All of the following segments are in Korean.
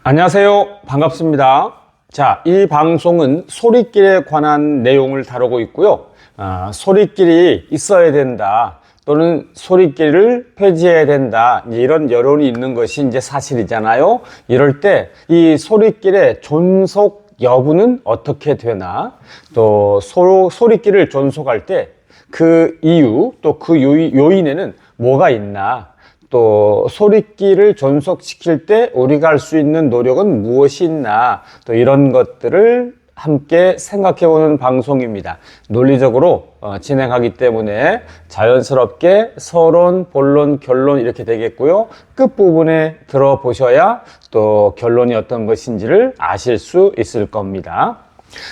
안녕하세요. 반갑습니다. 자, 이 방송은 소리길에 관한 내용을 다루고 있고요. 소리길이 있어야 된다 또는 소리길을 폐지해야 된다, 이런 여론이 있는 것이 이제 사실이잖아요. 이럴 때 이 소리길의 존속 여부는 어떻게 되나, 또 소리길을 존속할 때 그 이유 또 그 요인에는 뭐가 있나, 또 소리길을 존속시킬 때 우리가 할 수 있는 노력은 무엇이 있나, 또 이런 것들을 함께 생각해보는 방송입니다. 논리적으로 진행하기 때문에 자연스럽게 서론, 본론, 결론 이렇게 되겠고요. 끝부분에 들어보셔야 또 결론이 어떤 것인지를 아실 수 있을 겁니다.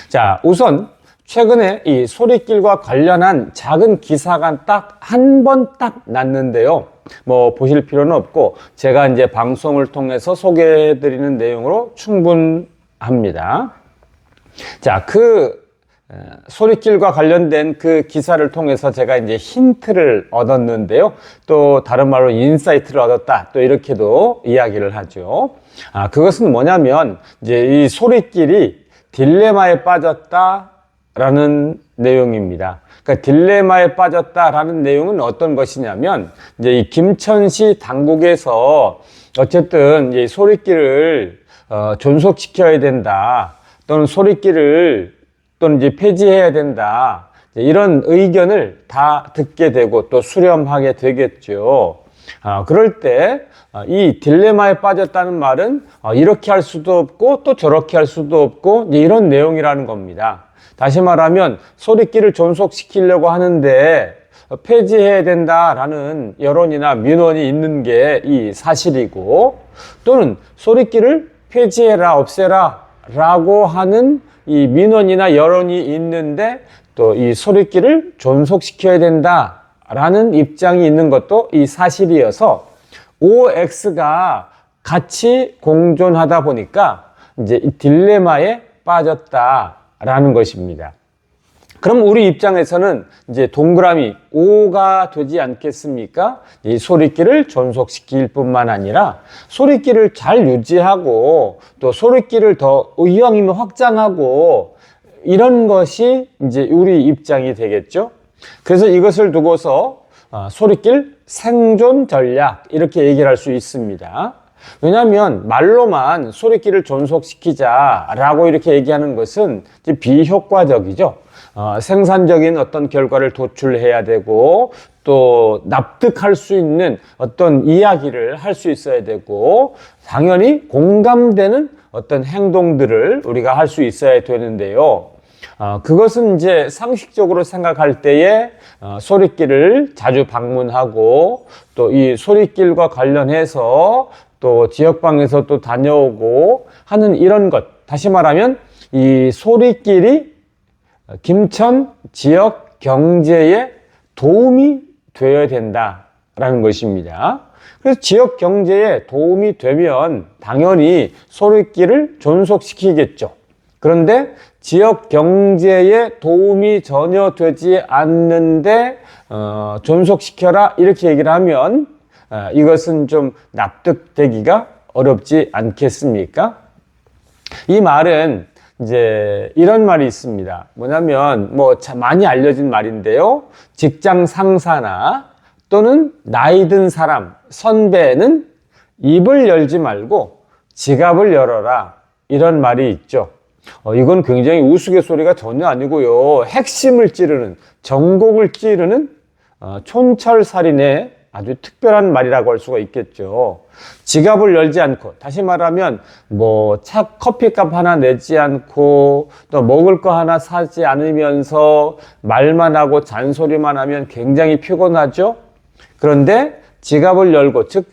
자, 우선 최근에 이 소리길과 관련한 작은 기사가 딱 한 번 딱 났는데요. 뭐 보실 필요는 없고 제가 이제 방송을 통해서 소개해 드리는 내용으로 충분합니다. 자, 소리길과 관련된 그 기사를 통해서 제가 이제 힌트를 얻었는데요. 또 다른 말로 인사이트를 얻었다, 또 이렇게도 이야기를 하죠. 그것은 뭐냐면 이제 이 소리길이 딜레마에 빠졌다라는 내용입니다. 그러니까 딜레마에 빠졌다라는 내용은 어떤 것이냐면, 이제 이 김천시 당국에서 어쨌든 이 소리길을 존속시켜야 된다, 또는 소리길을 또는 이제 폐지해야 된다, 이런 의견을 다 듣게 되고 또 수렴하게 되겠죠. 그럴 때 이 딜레마에 빠졌다는 말은 이렇게 할 수도 없고 또 저렇게 할 수도 없고 이런 내용이라는 겁니다. 다시 말하면 소리길을 존속시키려고 하는데 폐지해야 된다라는 여론이나 민원이 있는 게 이 사실이고, 또는 소리길을 폐지해라, 없애라 라고 하는 이 민원이나 여론이 있는데 또 이 소리길을 존속시켜야 된다라는 입장이 있는 것도 이 사실이어서 OX가 같이 공존하다 보니까 이제 이 딜레마에 빠졌다라는 것입니다. 그럼 우리 입장에서는 이제 동그라미 O가 되지 않겠습니까? 이 소리길을 존속시킬 뿐만 아니라 소리길을 잘 유지하고 또 소리길을 더 이왕이면 확장하고, 이런 것이 이제 우리 입장이 되겠죠. 그래서 이것을 두고서 소리길 생존 전략 이렇게 얘기를 할 수 있습니다. 왜냐하면 말로만 소리길을 존속시키자라고 이렇게 얘기하는 것은 이제 비효과적이죠. 생산적인 어떤 결과를 도출해야 되고 또 납득할 수 있는 어떤 이야기를 할 수 있어야 되고, 당연히 공감되는 어떤 행동들을 우리가 할 수 있어야 되는데요. 그것은 이제 상식적으로 생각할 때에 소리길을 자주 방문하고 또 이 소리길과 관련해서 또 지역방에서 또 다녀오고 하는 이런 것, 다시 말하면 이 소리길이 김천 지역 경제에 도움이 되어야 된다라는 것입니다. 그래서 지역 경제에 도움이 되면 당연히 소리길을 존속시키겠죠. 그런데 지역 경제에 도움이 전혀 되지 않는데 존속시켜라 이렇게 얘기를 하면 이것은 좀 납득되기가 어렵지 않겠습니까? 이 말은 이제 이런 말이 있습니다. 뭐냐면 참 많이 알려진 말인데요. 직장 상사나 또는 나이 든 사람, 선배는 입을 열지 말고 지갑을 열어라, 이런 말이 있죠. 이건 굉장히 우스갯소리가 전혀 아니고요. 핵심을 찌르는, 전곡을 찌르는 촌철살인의 아주 특별한 말이라고 할 수가 있겠죠. 지갑을 열지 않고, 다시 말하면 커피값 하나 내지 않고 또 먹을 거 하나 사지 않으면서 말만 하고 잔소리만 하면 굉장히 피곤하죠. 그런데 지갑을 열고, 즉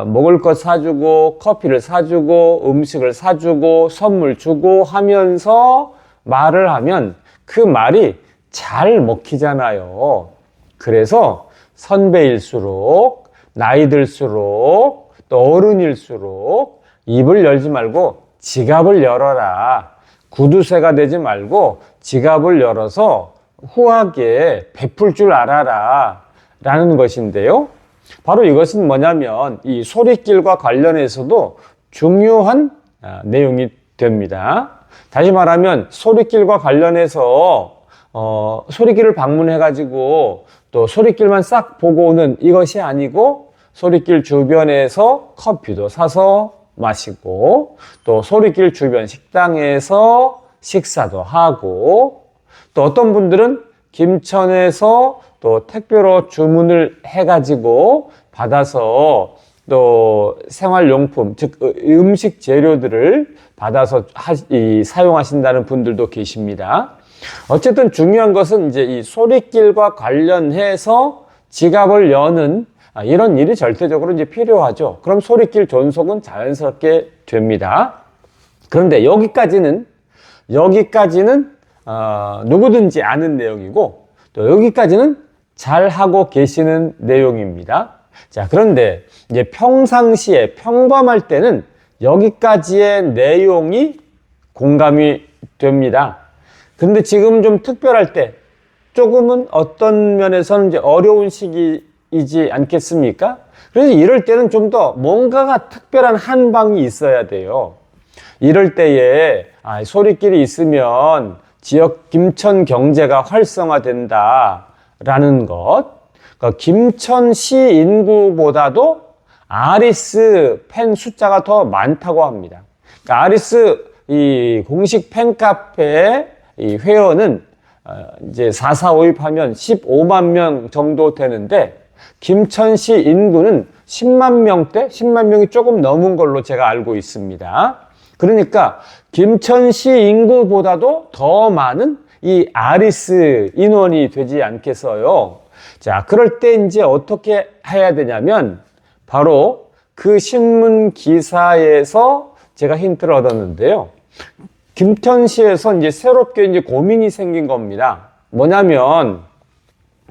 먹을 거 사주고 커피를 사주고 음식을 사주고 선물 주고 하면서 말을 하면 그 말이 잘 먹히잖아요. 그래서 선배일수록, 나이 들수록, 또 어른일수록 입을 열지 말고 지갑을 열어라, 구두쇠가 되지 말고 지갑을 열어서 후하게 베풀 줄 알아라 라는 것인데요. 바로 이것은 뭐냐면 이 소리길과 관련해서도 중요한 내용이 됩니다. 다시 말하면 소리길과 관련해서 소리길을 방문해가지고 또 소리길만 싹 보고 오는 이것이 아니고 소리길 주변에서 커피도 사서 마시고 또 소리길 주변 식당에서 식사도 하고 또 어떤 분들은 김천에서 또 택배로 주문을 해가지고 받아서 또 생활용품, 즉 음식 재료들을 받아서 사용하신다는 분들도 계십니다. 어쨌든 중요한 것은 이제 이 소리길과 관련해서 지갑을 여는 이런 일이 절대적으로 이제 필요하죠. 그럼 소리길 존속은 자연스럽게 됩니다. 그런데 여기까지는 누구든지 아는 내용이고 또 여기까지는 잘 하고 계시는 내용입니다. 자, 그런데 이제 평상시에 평범할 때는 여기까지의 내용이 공감이 됩니다. 근데 지금 좀 특별할 때 조금은 어떤 면에서는 이제 어려운 시기이지 않겠습니까? 그래서 이럴 때는 좀 더 뭔가가 특별한 한 방이 있어야 돼요. 이럴 때에 소리길이 있으면 지역 김천 경제가 활성화된다라는 것. 그러니까 김천시 인구보다도 아리스 팬 숫자가 더 많다고 합니다. 그러니까 아리스 이 공식 팬카페 이 회원은 이제 4452 하면 15만 명 정도 되는데 김천시 인구는 10만 명대, 10만 명이 조금 넘은 걸로 제가 알고 있습니다. 그러니까 김천시 인구보다도 더 많은 이 아리스 인원이 되지 않겠어요. 자, 그럴 때 이제 어떻게 해야 되냐면 바로 그 신문 기사에서 제가 힌트를 얻었는데요. 김천시에서 이제 새롭게 이제 고민이 생긴 겁니다. 뭐냐면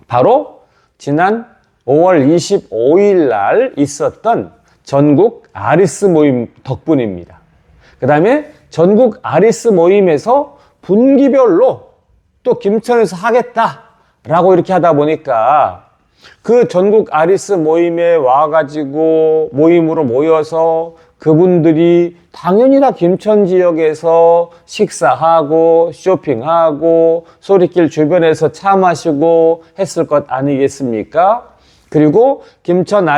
바로 지난 5월 25일 날 있었던 전국 아리스 모임 덕분입니다. 그 다음에 전국 아리스 모임에서 분기별로 또 김천에서 하겠다라고 이렇게 하다 보니까 그 전국 아리스 모임에 와가지고 모임으로 모여서 그분들이 당연히 다 김천 지역에서 식사하고 쇼핑하고 소리길 주변에서 차 마시고 했을 것 아니겠습니까? 그리고 김천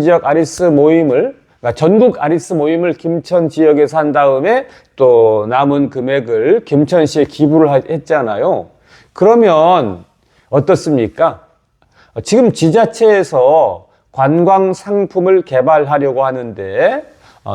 지역 아리스 모임을, 그러니까 전국 아리스 모임을 김천 지역에서 한 다음에 또 남은 금액을 김천시에 기부를 했잖아요. 그러면 어떻습니까? 지금 지자체에서 관광 상품을 개발하려고 하는데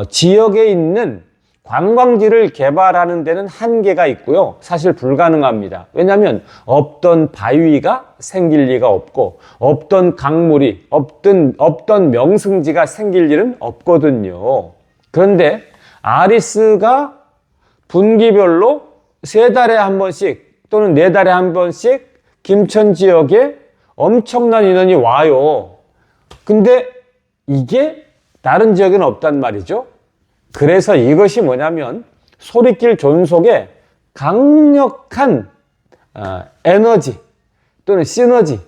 지역에 있는 관광지를 개발하는 데는 한계가 있고요. 사실 불가능합니다. 왜냐하면 없던 바위가 생길 리가 없고 없던 강물이 없던 명승지가 생길 일은 없거든요. 그런데 아리스가 분기별로 3달에 한 번씩 또는 4달에 한 번씩 김천 지역에 엄청난 인원이 와요. 근데 이게 다른 지역에는 없단 말이죠. 그래서 이것이 뭐냐면 소리길 존속에 강력한 에너지 또는 시너지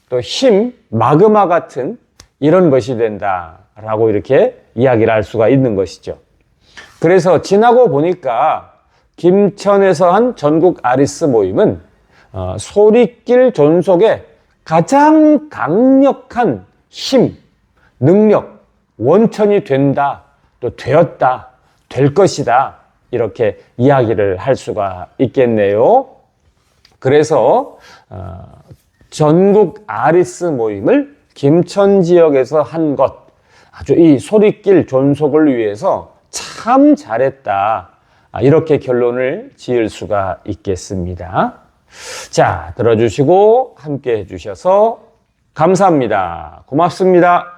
또 힘, 마그마 같은 이런 것이 된다라고 이렇게 이야기를 할 수가 있는 것이죠. 그래서 지나고 보니까 김천에서 한 전국 아리스 모임은 소리길 존속에 가장 강력한 힘, 능력, 원천이 된다, 또 되었다, 될 것이다 이렇게 이야기를 할 수가 있겠네요. 그래서 전국 아리스 모임을 김천 지역에서 한 것, 아주 이 소리길 존속을 위해서 참 잘했다 이렇게 결론을 지을 수가 있겠습니다. 자, 들어주시고 함께 해주셔서 감사합니다. 고맙습니다.